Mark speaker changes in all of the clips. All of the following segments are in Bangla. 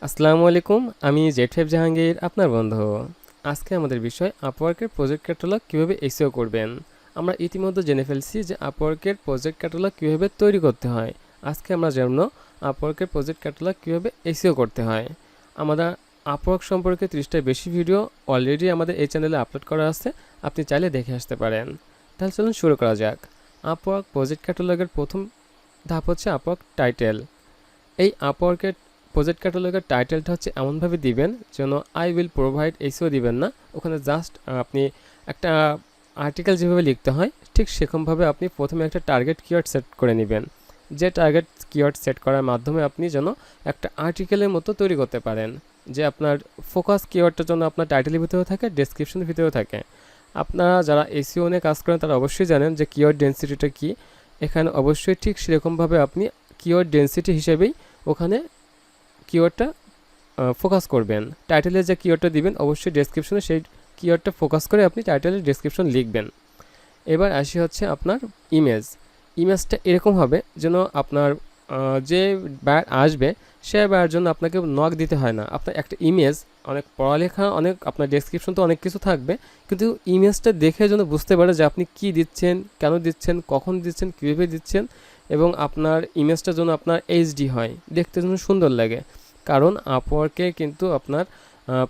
Speaker 1: আসসালামু আলাইকুম, আমি জেড5 জাহাঙ্গীর, আপনার বন্ধু। আজকে আমাদের বিষয় আপওয়ার্কের প্রজেক্ট ক্যাটালগ কীভাবে এসইও করবেন। আমরা ইতিমধ্যে জেনে ফেলছি যে আপওয়ার্কের প্রজেক্ট ক্যাটালগ কীভাবে তৈরি করতে হয়। আজকে আমরা জানব আপওয়ার্কের প্রজেক্ট ক্যাটালগ কীভাবে এসইও করতে হয়। আমাদের আপওয়ার্ক সম্পর্কে 30টার বেশি ভিডিও অলরেডি আমাদের এই চ্যানেলে আপলোড করা আছে, আপনি চাইলে দেখে আসতে পারেন। তাহলে চলুন শুরু করা যাক। আপওয়ার্ক প্রজেক্ট ক্যাটালগের প্রথম ধাপ হচ্ছে আপওয়ার্ক টাইটেল। এই আপওয়ার্কের প্রজেক্ট ক্যাটালগের টাইটেলটা হচ্ছে এমনভাবে দিবেন যেন আই উইল প্রোভাইড এসিও দিবেন না, ওখানে জাস্ট আপনি একটা আর্টিকেল যেভাবে লিখতে হয় ঠিক সেরকমভাবে আপনি প্রথমে একটা টার্গেট কিওয়ার্ড সেট করে নেবেন, যে টার্গেট কিওয়ার্ড সেট করার মাধ্যমে আপনি যেন একটা আর্টিকেলের মতো তৈরি করতে পারেন, যে আপনার ফোকাস কিওয়ার্ডটার জন্য আপনার টাইটেলের ভিতরেও থাকে, ডেসক্রিপশনের ভিতরেও থাকে। আপনারা যারা এসইও নিয়ে কাজ করেন তারা অবশ্যই জানেন যে কিওয়ার্ড ডেন্সিটিটা কী। এখানে অবশ্যই ঠিক সেরকমভাবে আপনি কিওয়ার্ড ডেন্সিটি হিসেবেই ওখানে কিওয়ার্ডটা ফোকাস করবেন। টাইটেলের যে কিওয়ার্ডটা দিবেন অবশ্যই ডেসক্রিপশনে সেই কিওয়ার্ডটা ফোকাস করে আপনি টাইটেলের ডেসক্রিপশন লিখবেন। এবার আসি হচ্ছে আপনার ইমেজটা এরকম হবে যেন আপনার যে বায়ার আসবে সে বায়ার জন্য আপনাকে নক দিতে হয় না। আপনার একটা ইমেজ, অনেক পড়ালেখা, অনেক আপনার ডেসক্রিপশন তো অনেক কিছু থাকবে, কিন্তু ইমেজটা দেখে যেন বুঝতে পারে যে আপনি কি দিচ্ছেন, কেন দিচ্ছেন, কখন দিচ্ছেন, কীভাবে দিচ্ছেন, এবং আপনার ইমেজটা যেন আপনার এইচডি হয়, দেখতে যেন সুন্দর লাগে। কারণ আপওয়ার্কে কিন্তু আপনার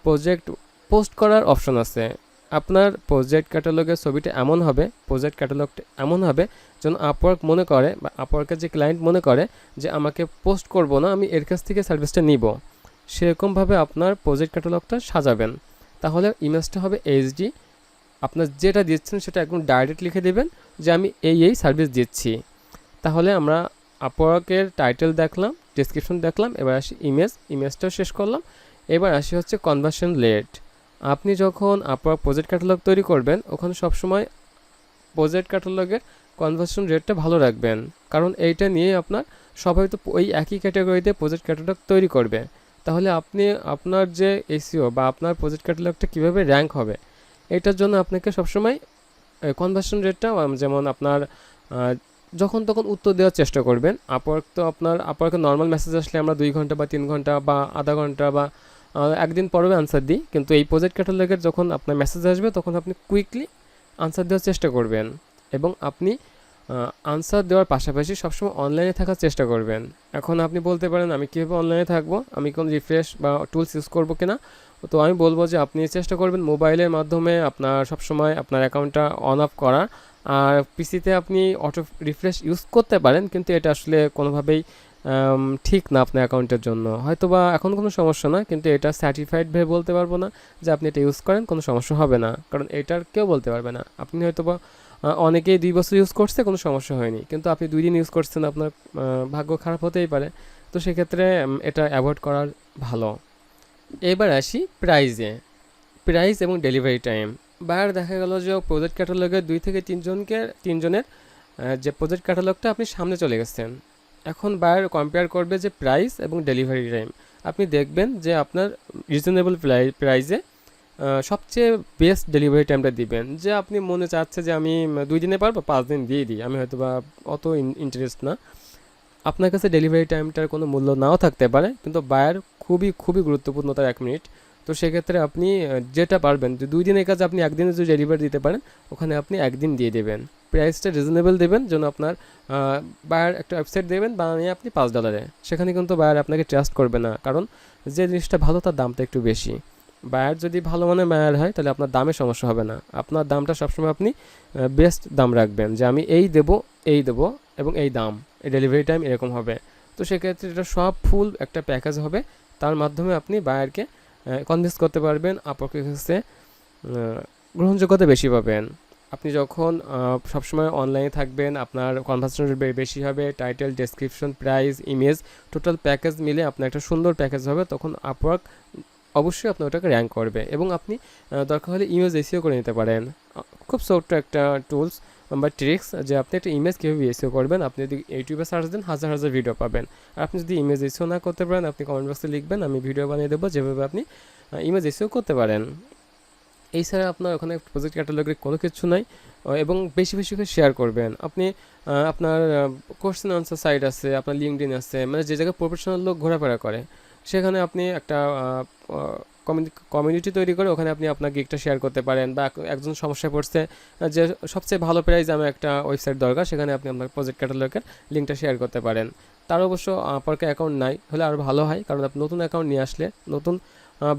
Speaker 1: প্রজেক্ট পোস্ট করার অপশন আছে। আপনার প্রজেক্ট ক্যাটালগের ছবিটা এমন হবে, প্রজেক্ট ক্যাটালগটা এমন হবে যেন আপওয়ার্ক মনে করে বা আপওয়ার্কের যে ক্লায়েন্ট মনে করে যে আমাকে পোস্ট করব না, আমি এর কাছ থেকে সার্ভিসটা নিব। সেরকমভাবে আপনার প্রজেক্ট ক্যাটালগটা সাজাবেন। তাহলে ইমেজটা হবে এইচডি, আপনার যেটা দিচ্ছেন সেটা একদম ডাইরেক্ট লিখে দেবেন যে আমি এই সার্ভিস দিচ্ছি। তাহলে আমরা আপওয়ার্কের টাইটেল দেখলাম, ডেসক্রিপশন দেখলাম, এবার আসি ইমেজটাও শেষ করলাম। এবার আসি হচ্ছে কনভার্সন রেট। আপনি যখন আপওয়ার্ক প্রজেক্ট ক্যাটালগ তৈরি করবেন ওখানে সবসময় প্রজেক্ট ক্যাটালগের কনভার্সন রেটটা ভালো রাখবেন, কারণ এইটা নিয়ে আপনার সবাই তো ওই একই ক্যাটাগরিতে প্রজেক্ট ক্যাটালগ তৈরি করবে। তাহলে আপনি আপনার যে এসইও বা আপনার প্রজেক্ট ক্যাটালগটা কীভাবে র্যাঙ্ক হবে, এটার জন্য আপনাকে সবসময় কনভার্সন রেটটা, যেমন আপনার যখন তখন উত্তর দেওয়ার চেষ্টা করবেন। আপওয়ার্ক তো আপনার আপওয়ার্কে নর্মাল মেসেজ আসলে আমরা 2 ঘন্টা বা 3 ঘন্টা বা আধা ঘন্টা বা একদিন পরেও আনসার দিই, কিন্তু এই প্রজেক্ট ক্যাটালগের যখন আপনার মেসেজ আসবে তখন আপনি কুইকলি আনসার দেওয়ার চেষ্টা করবেন, এবং আপনি আনসার দেওয়ার পাশাপাশি সবসময় অনলাইনে থাকার চেষ্টা করবেন। এখন আপনি বলতে পারেন আমি কীভাবে অনলাইনে থাকবো, আমি কোনো রিফ্রেশ বা টুলস ইউজ করবো কিনা। তো আমি বলবো যে আপনি চেষ্টা করবেন মোবাইলের মাধ্যমে আপনার সবসময় আপনার অ্যাকাউন্টটা অন অফ করা। আর পিসিতে আপনি অটো রিফ্রেশ ইউজ করতে পারেন, কিন্তু এটা আসলে কোনোভাবেই ঠিক না আপনার অ্যাকাউন্টের জন্য। হয়তো বা এখন কোনো সমস্যা না, কিন্তু এটা সার্টিফাইড ভেবে বলতে পারবো না যে আপনি এটা ইউজ করেন কোনো সমস্যা হবে না, কারণ এটার কেউ বলতে পারবে না। আপনি হয়তো বা অনেকেই 2 বছর ইউজ করছে, কোনো সমস্যা হয়নি, কিন্তু আপনি 2 দিন ইউজ করছেন, আপনার ভাগ্য খারাপ হতেই পারে। তো সেক্ষেত্রে এটা অ্যাভয়েড করার ভালো। এবার আসি প্রাইস এবং ডেলিভারি টাইম। বায়ার দেখা গেল যে প্রজেক্ট ক্যাটালগের 2 থেকে 3জনের যে প্রজেক্ট ক্যাটালগটা আপনি সামনে চলে গেছেন, এখন বায়ার কম্পেয়ার করবে যে প্রাইস এবং ডেলিভারি টাইম। আপনি দেখবেন যে আপনার রিজনেবল প্রাইসে সবচেয়ে বেস্ট ডেলিভারি টাইমটা দিবেন। যে আপনি মনে চাচ্ছে যে আমি 2 দিনে পারবো, 5 দিন দিয়ে দিই, আমি হয়তো বা অত ইন্টারেস্ট না। আপনার কাছে ডেলিভারি টাইমটার কোনো মূল্য নাও থাকতে পারে, কিন্তু বায়ার খুবই গুরুত্বপূর্ণ তার 1 মিনিট। তো সেক্ষেত্রে আপনি যেটা পারবেন, যে 2 দিনের কাজ আপনি 1 দিনে যদি ডেলিভারি দিতে পারেন, ওখানে আপনি 1 দিন দিয়ে দেবেন। প্রাইসটা রিজনেবল দেবেন, যেন আপনার বায়ার একটা ওয়েবসাইট দেবেন বানিয়ে আপনি $5, সেখানে কিন্তু বায়ার আপনাকে ট্রাস্ট করবে না, কারণ যে জিনিসটা ভালো তার দামটা একটু বেশি। বায়ার যদি ভালো মানের বায়ার হয় তাহলে আপনার দামে সমস্যা হবে না, আপনার দামটা সবসময় আপনি বেস্ট দাম রাখবেন, যে আমি এই দেবো এবং এই দাম, এই ডেলিভারি টাইম এরকম হবে। তো সেক্ষেত্রে এটা সব ফুল একটা প্যাকেজ হবে, তার মাধ্যমে আপনি বায়ারকে কনভিন্স করতে পারবেন, আপওয়ার্কের কাছে গ্রহণযোগ্যতা বেশি পাবেন। আপনি যখন সবসময় অনলাইনে থাকবেন, আপনার কনভার্সেশন রেট বেশি হবে, title, description, price, image, total package মিলে আপনার একটা সুন্দর প্যাকেজ হবে, তখন আপওয়ার্ক অবশ্যই আপনার ওটাকে র্যাঙ্ক করবে। এবং আপনি দরকার হলে ইমেজ এসইও করে নিতে পারেন। খুব ছোট্ট একটা টুলস বা ট্রিক্স, যে আপনি একটা ইমেজ কীভাবে এসইও করবেন। আপনি যদি ইউটিউবে সার্চ দেন হাজার ভিডিও পাবেন। আর আপনি যদি ইমেজ এসইও না করতে পারেন, আপনি কমেন্ট বক্সে লিখবেন, আমি ভিডিও বানিয়ে দেবো যেভাবে আপনি ইমেজ এসইও করতে পারেন। এছাড়া আপনার ওখানে প্রজেক্ট ক্যাটালগের কোনো কিছু নাই, এবং বেশি করে শেয়ার করবেন। আপনি আপনার কোশ্চেন আনসার সাইট আছে, আপনার লিঙ্কডইন আছে, মানে যে জায়গায় প্রফেশনাল লোক ঘোরাফেরা করে, সেখানে আপনি একটা কমিউনিটি তৈরি করে ওখানে আপনি আপনার গিগটা শেয়ার করতে পারেন, বা একজন সমস্যায় পড়ছে যে সবচেয়ে ভালো প্রাইস আমার একটা ওয়েবসাইট দরকার, সেখানে আপনি আপনার প্রজেক্ট ক্যাটালগের লিঙ্কটা শেয়ার করতে পারেন। তার অবশ্য আপওয়ার্কে অ্যাকাউন্ট নাই হলে আরও ভালো হয়, কারণ আপনি নতুন অ্যাকাউন্ট নিয়ে আসলে, নতুন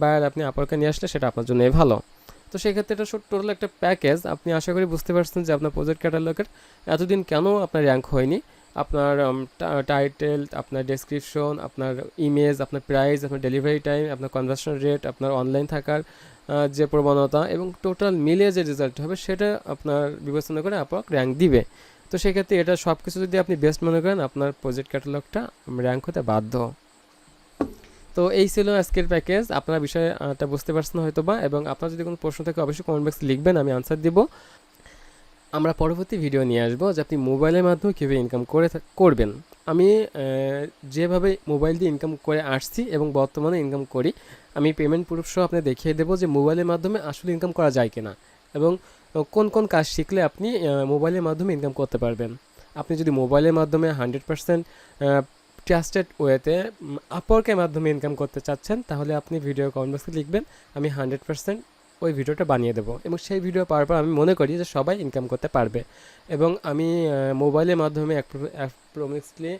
Speaker 1: বায়ার আপনি আপওয়ার্কে নিয়ে আসলে সেটা আপনার জন্যই ভালো। তো সেক্ষেত্রে এটা টোটাল একটা প্যাকেজ। আপনি আশা করি বুঝতে পারছেন যে আপনার প্রজেক্ট ক্যাটালগের এতদিন কেন আপনার র্যাঙ্ক হয়নি। আপনার টাইটেল, আপনার ডেসক্রিপশন, আপনার ইমেজ, আপনার প্রাইস, আপনার ডেলিভারি টাইম, আপনার কনভার্সন রেট, আপনার অনলাইন থাকার যে প্রবণতা এবং টোটাল মিলিয়ে যে রেজাল্ট হবে সেটা আপনার বিবেচনা করে আপওয়ার্ক র্যাঙ্ক দিবে। তো সেক্ষেত্রে এটা সব কিছু যদি আপনি বেস্ট মনে করেন, আপনার প্রজেক্ট ক্যাটালগটা র্যাঙ্ক হতে বাধ্য। তো এই ছিল আজকের প্যাকেজ। আপনারা বিষয়টা বুঝতে পারছেন হয়তো বা, এবং আপনার যদি কোনো প্রশ্ন থাকে অবশ্যই কমেন্ট বক্সে লিখবেন, আমি আনসার দিব। আমরা পরবর্তী ভিডিও নিয়ে আসবো যে আপনি মোবাইলের মাধ্যমে কীভাবে ইনকাম করবেন। আমি যেভাবে মোবাইল দিয়ে ইনকাম করে আসছি এবং বর্তমানে ইনকাম করি, আমি পেমেন্ট প্রুফ সহ আপনি দেখিয়ে দেবো যে মোবাইলের মাধ্যমে আসলে ইনকাম করা যায় কিনা, এবং কোন কোন কাজ শিখলে আপনি মোবাইলের মাধ্যমে ইনকাম করতে পারবেন। আপনি যদি মোবাইলের মাধ্যমে 100% ট্রাস্টেড ওয়েতে আপওয়ার্কের মাধ্যমে ইনকাম করতে চাচ্ছেন, তাহলে আপনি ভিডিও কমেন্ট বক্সে লিখবেন, আমি 100% ওই ভিডিওটা বানিয়ে দেবো, এবং সেই ভিডিও পাওয়ার পর আমি মনে করি যে সবাই ইনকাম করতে পারবে। এবং আমি মোবাইলের মাধ্যমে অ্যাপ্রক্সিমেটলি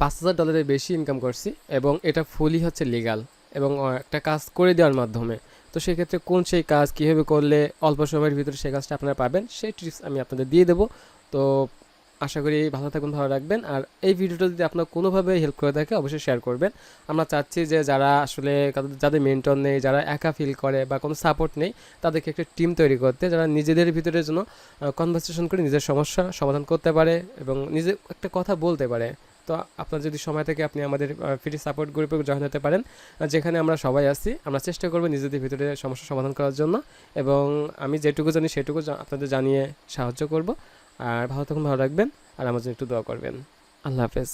Speaker 1: $5,000 বেশি ইনকাম করছি, এবং এটা ফুলি হচ্ছে লিগাল, এবং একটা কাজ করে দেওয়ার মাধ্যমে। তো সেক্ষেত্রে কোন সেই কাজ কীভাবে করলে অল্প সময়ের ভিতরে সেই কাজটা আপনারা পাবেন, সেই টিপস আমি আপনাদের দিয়ে দেবো। তো আশা করি ভালো থাকুন, ভালো রাখবেন। আর এই ভিডিওটা যদি আপনার কোনোভাবে হেল্প করে থাকে অবশ্যই শেয়ার করবেন। আমরা চাচ্ছি যে যারা আসলে যাদের মেন্টর নেই, যারা একা ফিল করে বা কোনো সাপোর্ট নেই, তাদেরকে একটা টিম তৈরি করতে, যারা নিজেদের ভিতরে যেন কনভারসেশন করে নিজের সমস্যা সমাধান করতে পারে এবং নিজে একটা কথা বলতে পারে। তো আপনার যদি সময় থাকে আপনি আমাদের ফ্রি সাপোর্ট গ্রুপে জয়েন হতে পারেন, যেখানে আমরা সবাই আছি। আমরা চেষ্টা করব নিজেদের ভিতরে সমস্যা সমাধান করার জন্য, এবং আমি যেটুকু জানি সেটুকু আপনাদের জানিয়ে সাহায্য করব। আর ভালো থাকুন, ভালো রাখবেন, আর আমার জন্য একটু দোয়া করবেন। আল্লাহ হাফেজ।